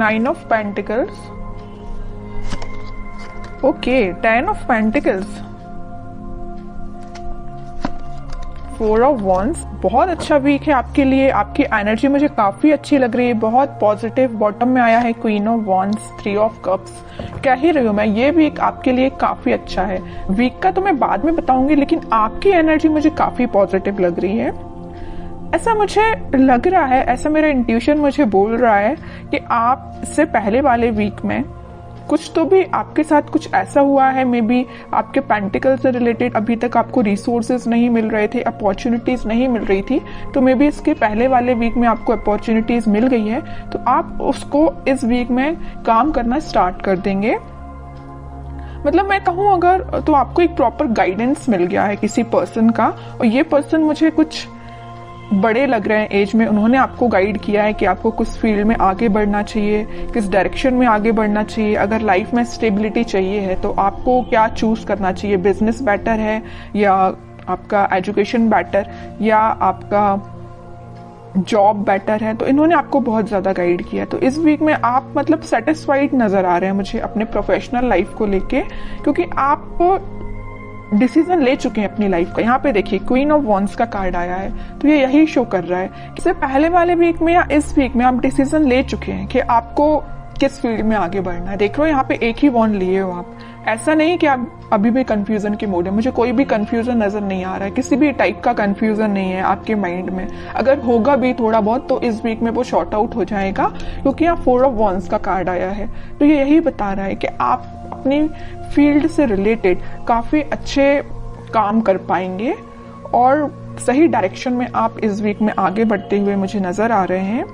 9 of pentacles, okay 10 of pentacles, 4 of wands. बहुत अच्छा week है आपके लिए, आपकी एनर्जी मुझे काफी अच्छी लग रही है, बहुत पॉजिटिव। बॉटम में आया है queen of wands, 3 of cups. कह ही रही हूँ मैं, ये वीक आपके लिए काफी अच्छा है। वीक का तो मैं बाद में बताऊंगी, लेकिन आपकी एनर्जी मुझे काफी पॉजिटिव लग रही है। ऐसा मुझे लग रहा है, ऐसा मेरा इंट्यूशन मुझे बोल रहा है कि आप इससे पहले वाले वीक में कुछ तो भी आपके साथ कुछ ऐसा हुआ है, मे बी आपके पेंटिकल से रिलेटेड अभी तक आपको रिसोर्सेज नहीं मिल रहे थे, अपॉर्चुनिटीज नहीं मिल रही थी, तो मे बी इसके पहले वाले वीक में आपको अपॉर्चुनिटीज मिल गई है, तो आप उसको इस वीक में काम करना स्टार्ट कर देंगे। मतलब मैं कहूँ अगर, तो आपको एक प्रॉपर गाइडेंस मिल गया है किसी पर्सन का, और ये पर्सन मुझे कुछ बड़े लग रहे हैं एज में। उन्होंने आपको गाइड किया है कि आपको किस फील्ड में आगे बढ़ना चाहिए, किस डायरेक्शन में आगे बढ़ना चाहिए। अगर लाइफ में स्टेबिलिटी चाहिए है तो आपको क्या चूज करना चाहिए, बिजनेस बेटर है या आपका एजुकेशन बेटर या आपका जॉब बेटर है। तो इन्होंने आपको बहुत ज्यादा गाइड किया। तो इस वीक में आप मतलब सेटिस्फाइड नजर आ रहे हैं मुझे अपने प्रोफेशनल लाइफ को लेके, क्योंकि आप डिसीजन ले चुके हैं अपनी लाइफ का। यहाँ पे देखिए क्वीन ऑफ वॉन्ड्स का कार्ड आया है, तो ये यही शो कर रहा है कि इससे पहले वाले वीक में या इस वीक में आप डिसीजन ले चुके हैं कि आपको किस फील्ड में आगे बढ़ना है। देख लो यहाँ पे एक ही वॉन्ड लिए हो आप, ऐसा नहीं कि आप अभी भी कंफ्यूजन के मोड है। मुझे कोई भी कंफ्यूजन नजर नहीं आ रहा है, किसी भी टाइप का कंफ्यूजन नहीं है आपके माइंड में। अगर होगा भी थोड़ा बहुत तो इस वीक में वो शॉर्ट आउट हो जाएगा, क्योंकि यहाँ 4 ऑफ वॉन्ड्स का कार्ड आया है। तो ये यही बता रहा है कि आप अपनी फील्ड से रिलेटेड काफी अच्छे काम कर पाएंगे और सही डायरेक्शन में आप इस वीक में आगे बढ़ते हुए मुझे नजर आ रहे हैं।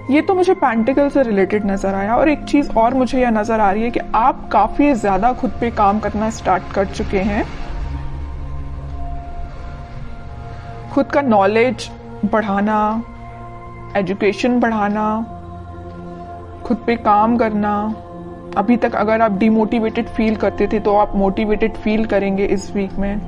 ये तो मुझे पेंटिकल से रिलेटेड नजर आया। और एक चीज और मुझे यह नजर आ रही है कि आप काफी ज्यादा खुद पे काम करना स्टार्ट कर चुके हैं। खुद का नॉलेज बढ़ाना, एजुकेशन बढ़ाना, खुद पे काम करना। अभी तक अगर आप डिमोटिवेटेड फील करते थे तो आप मोटिवेटेड फील करेंगे इस वीक में।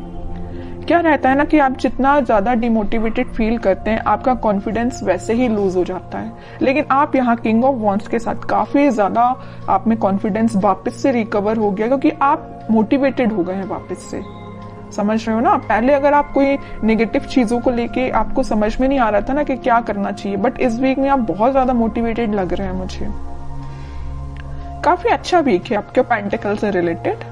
क्या रहता है ना कि आप जितना ज्यादा डिमोटिवेटेड फील करते हैं आपका कॉन्फिडेंस वैसे ही लूज हो जाता है, लेकिन आप यहाँ किंग ऑफ वॉन्ड्स के साथ काफी ज्यादा आप में कॉन्फिडेंस वापस से रिकवर हो गया, क्योंकि आप मोटिवेटेड हो गए हैं वापस से। समझ रहे हो ना? पहले अगर आप कोई नेगेटिव चीजों को लेके आपको समझ में नहीं आ रहा था ना कि क्या करना चाहिए, बट इस वीक में आप बहुत ज्यादा मोटिवेटेड लग रहे हैं मुझे। काफी अच्छा वीक है आपके पेंटिकल से रिलेटेड।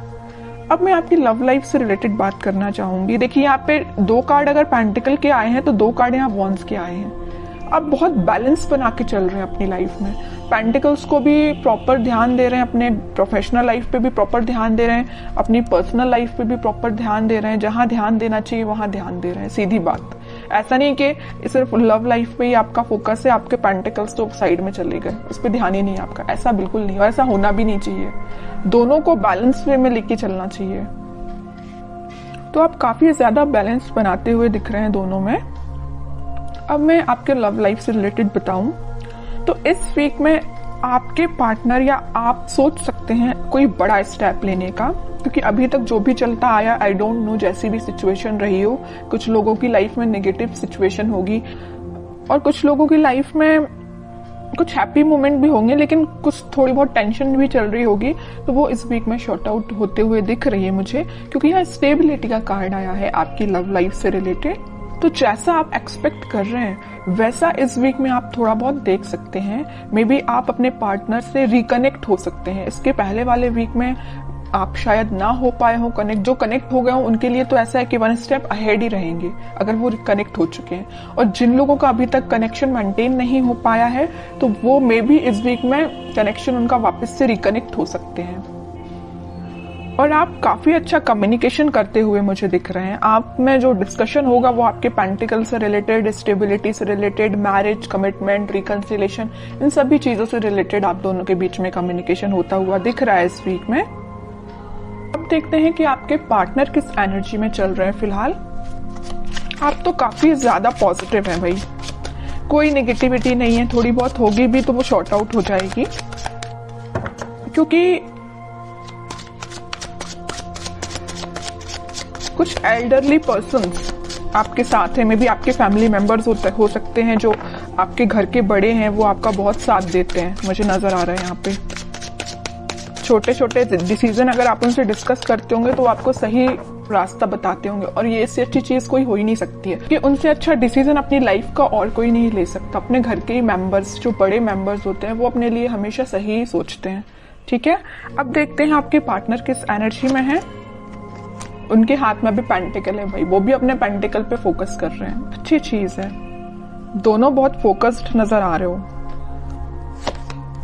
अब मैं आपकी लव लाइफ से रिलेटेड बात करना चाहूंगी। देखिए यहाँ पे 2 कार्ड अगर पेंटिकल के आए हैं तो 2 कार्ड यहाँ वॉन्ड्स के आए हैं। आप बहुत बैलेंस बना के चल रहे हैं अपनी लाइफ में। पेंटिकल्स को भी प्रॉपर ध्यान दे रहे हैं, अपने प्रोफेशनल लाइफ पे भी प्रॉपर ध्यान दे रहे हैं, अपनी पर्सनल लाइफ पे भी प्रॉपर ध्यान दे रहे हैं। जहां ध्यान देना चाहिए वहां ध्यान दे रहे हैं। सीधी बात, ऐसा नहीं कि सिर्फ लव लाइफ पे ही आपका फोकस है, आपके पेंटिकल्स तो साइड में चले गए, उस पर ध्यान ही नहीं आपका। ऐसा बिल्कुल नहीं, और ऐसा होना भी नहीं चाहिए। दोनों को बैलेंस वे में लेके चलना चाहिए। तो आप काफी ज्यादा बैलेंस बनाते हुए दिख रहे हैं दोनों में। अब मैं आपके लव लाइफ से रिलेटेड बताऊं तो इस वीक में आपके पार्टनर या आप सोच सकते हैं कोई बड़ा स्टेप लेने का, क्योंकि अभी तक जो भी चलता आया, आई डोंट नो, जैसी भी सिचुएशन रही हो, कुछ लोगों की लाइफ में नेगेटिव सिचुएशन होगी और कुछ लोगों की लाइफ में कुछ हैप्पी मोमेंट भी होंगे, लेकिन कुछ थोड़ी बहुत टेंशन भी चल रही होगी। तो वो इस वीक में शॉर्ट आउट होते हुए दिख रही है मुझे, क्योंकि यहाँ स्टेबिलिटी का कार्ड आया है आपकी लव लाइफ से रिलेटेड। तो जैसा आप एक्सपेक्ट कर रहे हैं वैसा इस वीक में आप थोड़ा बहुत देख सकते हैं। मे बी आप अपने पार्टनर से रिकनेक्ट हो सकते हैं। इसके पहले वाले वीक में आप शायद ना हो पाए हो कनेक्ट। जो कनेक्ट हो गए हो उनके लिए तो ऐसा है कि 1 स्टेप अहेड ही रहेंगे अगर वो कनेक्ट हो चुके हैं। और जिन लोगों का अभी तक कनेक्शन मेंटेन नहीं हो पाया है तो वो मे बी इस वीक में कनेक्शन उनका वापस से रिकनेक्ट हो सकते हैं। और आप काफी अच्छा कम्युनिकेशन करते हुए मुझे दिख रहे हैं। आप में जो डिस्कशन होगा वो आपके पेंटिकल से रिलेटेड, स्टेबिलिटी से रिलेटेड, मैरिज, कमिटमेंट, रिकंसिलेशन, इन सभी चीजों से रिलेटेड आप दोनों के बीच में कम्युनिकेशन होता हुआ दिख रहा है इस वीक में। अब देखते हैं कि आपके पार्टनर किस एनर्जी में चल रहे हैं फिलहाल। आप तो काफी ज्यादा पॉजिटिव हैं भाई, कोई नेगेटिविटी नहीं है। थोड़ी बहुत होगी भी तो वो शॉर्ट आउट हो जाएगी, क्योंकि कुछ एल्डरली पर्सन्स आपके साथ हैं। मे बी आपके फैमिली मेंबर्स हो सकते हैं जो आपके घर के बड़े हैं वो आपका बहुत साथ देते हैं, मुझे नजर आ रहा है यहाँ पे। छोटे छोटे डिसीजन अगर आप उनसे डिस्कस करते होंगे तो आपको सही रास्ता बताते होंगे, और ये इससे अच्छी चीज कोई हो ही नहीं सकती है कि उनसे अच्छा डिसीजन अपनी लाइफ का और कोई नहीं ले सकता। अपने घर के ही मेंबर्स, जो बड़े मेंबर्स होते हैं, वो अपने लिए हमेशा सही सोचते हैं। ठीक है, अब देखते हैं आपके पार्टनर किस एनर्जी में है। उनके हाथ में भी पेंटिकल है भाई, वो भी अपने पेंटिकल पे फोकस कर रहे हैं, अच्छी चीज है। दोनों बहुत फोकस्ड नजर आ रहे हो।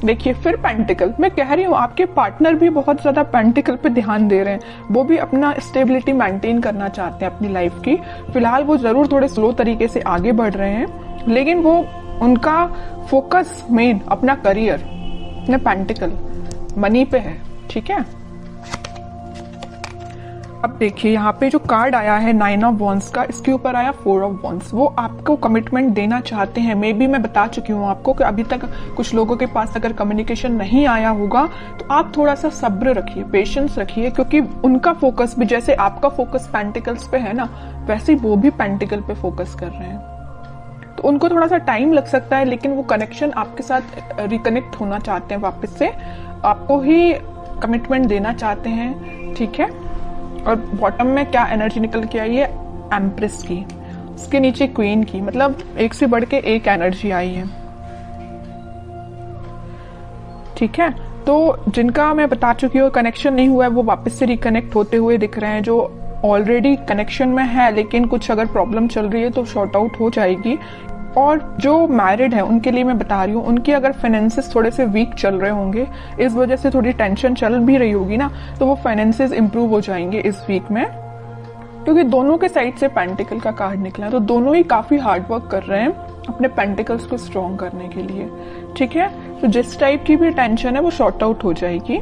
देखिए फिर पेंटिकल, मैं कह रही हूँ आपके पार्टनर भी बहुत ज्यादा पेंटिकल पे ध्यान दे रहे हैं। वो भी अपना स्टेबिलिटी मेंटेन करना चाहते हैं अपनी लाइफ की। फिलहाल वो जरूर थोड़े स्लो तरीके से आगे बढ़ रहे हैं, लेकिन वो उनका फोकस मेन अपना करियर, अपने पेंटिकल, मनी पे है। ठीक है, अब देखिए यहाँ पे जो कार्ड आया है 9 ऑफ वॉन्ड्स का, इसके ऊपर आया 4 ऑफ वॉन्ड्स। वो आपको कमिटमेंट देना चाहते हैं। मे बी मैं बता चुकी हूँ आपको कि अभी तक कुछ लोगों के पास अगर कम्युनिकेशन नहीं आया होगा तो आप थोड़ा सा सब्र रखिए, पेशेंस रखिए, क्योंकि उनका फोकस भी जैसे आपका फोकस पेंटिकल्स पे है ना, वैसे वो भी पेंटिकल पे फोकस कर रहे हैं। तो उनको थोड़ा सा टाइम लग सकता है, लेकिन वो कनेक्शन आपके साथ रिकनेक्ट होना चाहते हैं वापस से, आपको ही कमिटमेंट देना चाहते हैं। ठीक है, और बॉटम में क्या एनर्जी निकल के आई है, एम्प्रेस की, उसके नीचे क्वीन की, मतलब एक से बढ़ के एक एनर्जी आई है। ठीक है, तो जिनका मैं बता चुकी हूँ कनेक्शन नहीं हुआ है, वो वापस से रिकनेक्ट होते हुए दिख रहे हैं। जो ऑलरेडी कनेक्शन में है लेकिन कुछ अगर प्रॉब्लम चल रही है तो शॉर्ट आउट हो जाएगी। और जो मैरिड है उनके लिए मैं बता रही हूँ, उनके अगर फाइनेंसेस थोड़े से वीक चल रहे होंगे, इस वजह से थोड़ी टेंशन चल भी रही होगी ना, तो वो फाइनेंसेस इंप्रूव हो जाएंगे इस वीक में, क्योंकि दोनों के साइड से पेंटिकल का कार्ड निकला है। तो दोनों ही काफी हार्ड वर्क कर रहे हैं अपने पेंटिकल्स को स्ट्रॉन्ग करने के लिए। ठीक है, तो जिस टाइप की भी टेंशन है वो शॉर्ट आउट हो जाएगी।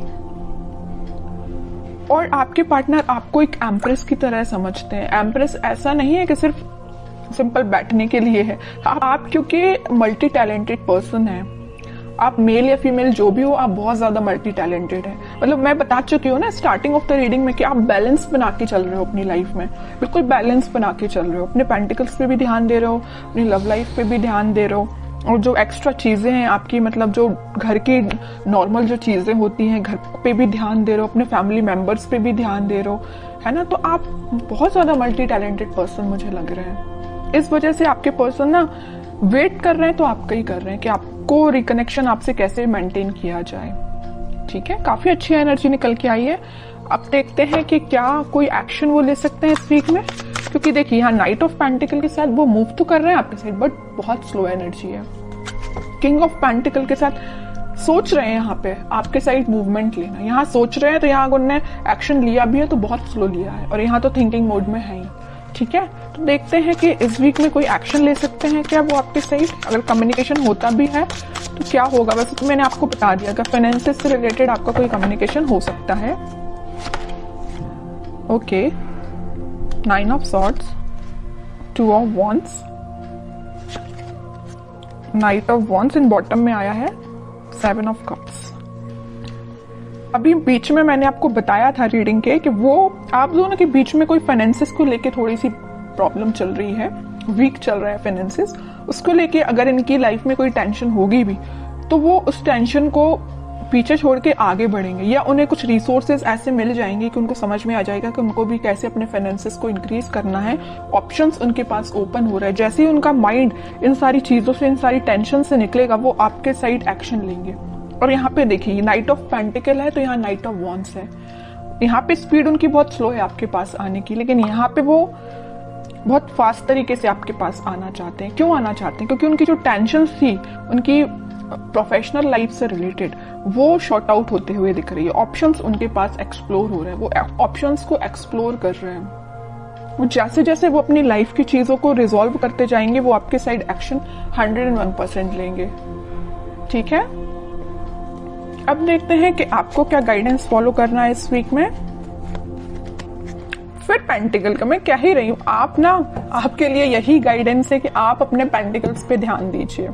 और आपके पार्टनर आपको एक एम्प्रेस की तरह समझते हैं। एम्प्रेस ऐसा नहीं है कि सिर्फ सिंपल बैठने के लिए है। आप क्योंकि मल्टी टैलेंटेड पर्सन है, आप मेल या फीमेल जो भी हो, आप बहुत ज्यादा मल्टी टैलेंटेड है। मतलब मैं बता चुकी हूँ ना स्टार्टिंग ऑफ द रीडिंग में कि आप बैलेंस बना के चल रहे हो अपनी लाइफ में, बिल्कुल बैलेंस बना के चल रहे हो। अपने पेंटिकल्स पे भी ध्यान दे रहे हो, अपनी लव लाइफ पे भी ध्यान दे रहे हो, और जो एक्स्ट्रा चीजें हैं आपकी, मतलब जो घर की नॉर्मल जो चीजें होती हैं, घर पे भी ध्यान दे रहे हो, अपने फैमिली मेंबर्स पे भी ध्यान दे रहे हो, है ना। तो आप बहुत ज्यादा मल्टी टैलेंटेड पर्सन मुझे लग रहे हैं। इस वजह से आपके पर्सन ना वेट कर रहे हैं, तो आपका ही कर रहे हैं कि आपको रिकनेक्शन आपसे कैसे मेंटेन किया जाए। ठीक है, काफी अच्छी एनर्जी निकल के आई है। अब देखते हैं कि क्या कोई एक्शन वो ले सकते हैं इस वीक में, क्योंकि देखिए यहाँ नाइट ऑफ पेंटिकल के साथ वो मूव तो कर रहे हैं आपके साइड, बट बहुत स्लो एनर्जी है। किंग ऑफ पेंटिकल के साथ सोच रहे हैं यहाँ पे आपके साइड मूवमेंट लेना, यहाँ सोच रहे हैं, तो यहाँ उन्होंने एक्शन लिया भी है तो बहुत स्लो लिया है, और यहाँ तो थिंकिंग मोड में है ही। ठीक है, तो देखते हैं कि इस वीक में कोई एक्शन ले सकते हैं क्या वो आपके साइड। अगर कम्युनिकेशन होता भी है तो क्या होगा। वैसे तो मैंने आपको बता दिया कि फाइनेंसेस से रिलेटेड आपका कोई कम्युनिकेशन हो सकता है। Okay, 9 of swords, 2 of wands, night of wands, in bottom में आया है 7 ऑफ कप्स। अभी बीच में मैंने आपको बताया था रीडिंग के कि वो आप दोनों के बीच में कोई फाइनेंसेस को लेके थोड़ी सी प्रॉब्लम चल रही है, वीक चल रहा है फाइनेंसेस। उसको लेके अगर इनकी लाइफ में कोई टेंशन होगी भी तो वो उस टेंशन को पीछे छोड़ के आगे बढ़ेंगे, या उन्हें कुछ रिसोर्सेज ऐसे मिल जाएंगे कि उनको समझ में आ जाएगा कि उनको भी कैसे अपने फाइनेंसेस को इंक्रीज करना है। ऑप्शंस उनके पास ओपन हो रहा है। जैसे ही उनका माइंड इन सारी चीजों से, इन सारी टेंशन से निकलेगा, वो आपके साइड एक्शन लेंगे। और यहाँ पे देखिए नाइट ऑफ पेंटिकल है तो यहाँ नाइट ऑफ वॉन्ड्स है। यहाँ पे स्पीड उनकी बहुत स्लो है आपके पास आने की, लेकिन यहाँ पे वो बहुत फास्ट तरीके से आपके पास आना चाहते हैं। क्यों आना चाहते हैं? क्योंकि उनकी जो टेंशन थी उनकी प्रोफेशनल लाइफ से रिलेटेड, वो शॉर्ट आउट होते हुए दिख रही है। ऑप्शंस उनके पास एक्सप्लोर हो रहे हैं, वो ऑप्शंस को एक्सप्लोर कर रहे हैं। वो जैसे जैसे वो अपनी लाइफ की चीजों को रिजॉल्व करते जाएंगे, वो आपके साइड एक्शन 101% लेंगे। ठीक है, अब देखते हैं कि आपको क्या गाइडेंस फॉलो करना है इस वीक में। फिर पेंटिकल का मैं कह ही रही हूं, आप ना, आपके लिए यही गाइडेंस है कि आप अपने पेंटिकल्स पे ध्यान दीजिए।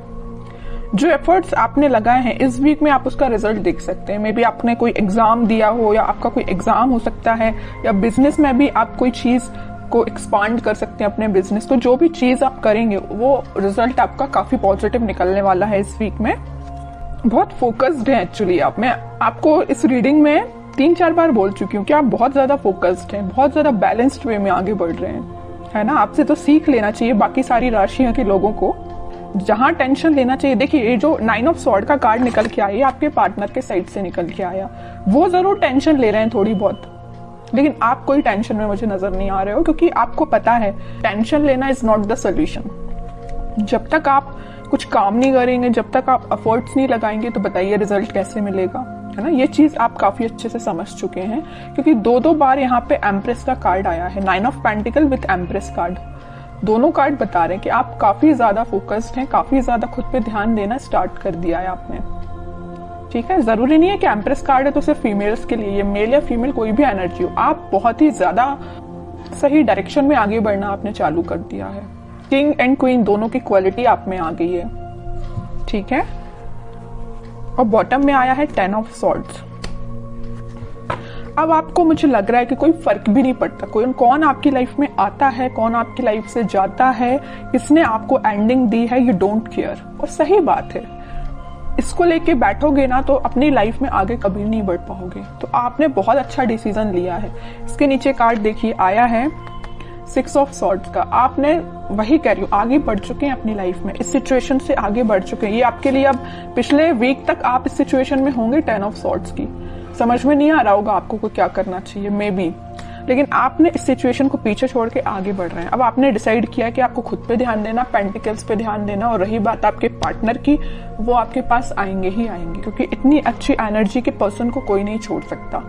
जो एफर्ट्स आपने लगाए हैं इस वीक में आप उसका रिजल्ट देख सकते हैं। मे बी आपने कोई एग्जाम दिया हो, या आपका कोई एग्जाम हो सकता है, या बिजनेस में भी आप कोई चीज को एक्सपांड कर सकते हैं अपने बिजनेस को। जो भी चीज आप करेंगे वो रिजल्ट आपका काफी पॉजिटिव निकलने वाला है इस वीक में। बहुत फोकस्ड है एक्चुअली आप। मैं आपको इस रीडिंग में 3-4 बार बोल चुकी हूँ कि आप बहुत ज्यादा फोकस्ड हैं, बहुत ज्यादा बैलेंस्ड वे में आगे बढ़ रहे हैं, है ना। आपसे तो सीख लेना चाहिए बाकी सारी राशियों के लोगों को, जहां टेंशन लेना चाहिए। देखिए, ये जो 9 ऑफ स्वॉर्ड का कार्ड निकल के आया, आपके पार्टनर के साइड से निकल के आया, वो जरूर टेंशन ले रहे हैं थोड़ी बहुत, लेकिन आप कोई टेंशन में मुझे नजर नहीं आ रहे हो, क्योंकि आपको पता है टेंशन लेना इज नॉट द सोल्यूशन। जब तक आप कुछ काम नहीं करेंगे, जब तक आप एफर्ट्स नहीं लगाएंगे, तो बताइए रिजल्ट कैसे मिलेगा, है ना। ये चीज आप काफी अच्छे से समझ चुके हैं, क्योंकि 2-2 बार यहाँ पे एम्प्रेस का कार्ड आया है, 9 of pentacle with empress card. दोनों कार्ड बता रहे हैं कि आप काफी ज्यादा फोकस्ड हैं, काफी ज्यादा खुद पे ध्यान देना स्टार्ट कर दिया है आपने, ठीक है। जरूरी नहीं है कि एम्प्रेस कार्ड है तो सिर्फ फीमेल्स के लिए, ये मेल या फीमेल कोई भी एनर्जी हो, आप बहुत ही ज्यादा सही डायरेक्शन में आगे बढ़ना आपने चालू कर दिया है। किंग एंड क्वीन दोनों की क्वालिटी आप में आ गई है, ठीक है। और बॉटम में आया है 10 ऑफ सॉर्ड्स। अब आपको मुझे लग रहा है कि कोई फर्क भी नहीं पड़ता कौन आपकी लाइफ में आता है, कौन आपकी लाइफ से जाता है, किसने आपको एंडिंग दी है, यू डोंट केयर। और सही बात है, इसको लेके बैठोगे ना तो अपनी लाइफ में आगे कभी नहीं बढ़ पाओगे। तो आपने बहुत अच्छा डिसीजन लिया है। इसके नीचे कार्ड देखिए आया है 6 ऑफ सॉर्ड्स का। आपने, वही कह रही हूँ, आगे बढ़ चुके हैं अपनी लाइफ में, इस सिचुएशन से आगे बढ़ चुके हैं। ये आपके लिए अब पिछले वीक तक आप इस सिचुएशन में होंगे 10 ऑफ सॉर्ड्स की, समझ में नहीं आ रहा होगा आपको को क्या करना चाहिए मे बी, लेकिन आपने इस सिचुएशन को पीछे छोड़ के आगे बढ़ रहे हैं। अब आपने डिसाइड किया कि आपको खुद पे ध्यान देना, पेंटिकल्स पे ध्यान देना, और रही बात आपके पार्टनर की, वो आपके पास आएंगे ही आएंगे, क्योंकि इतनी अच्छी एनर्जी के पर्सन को कोई नहीं छोड़ सकता।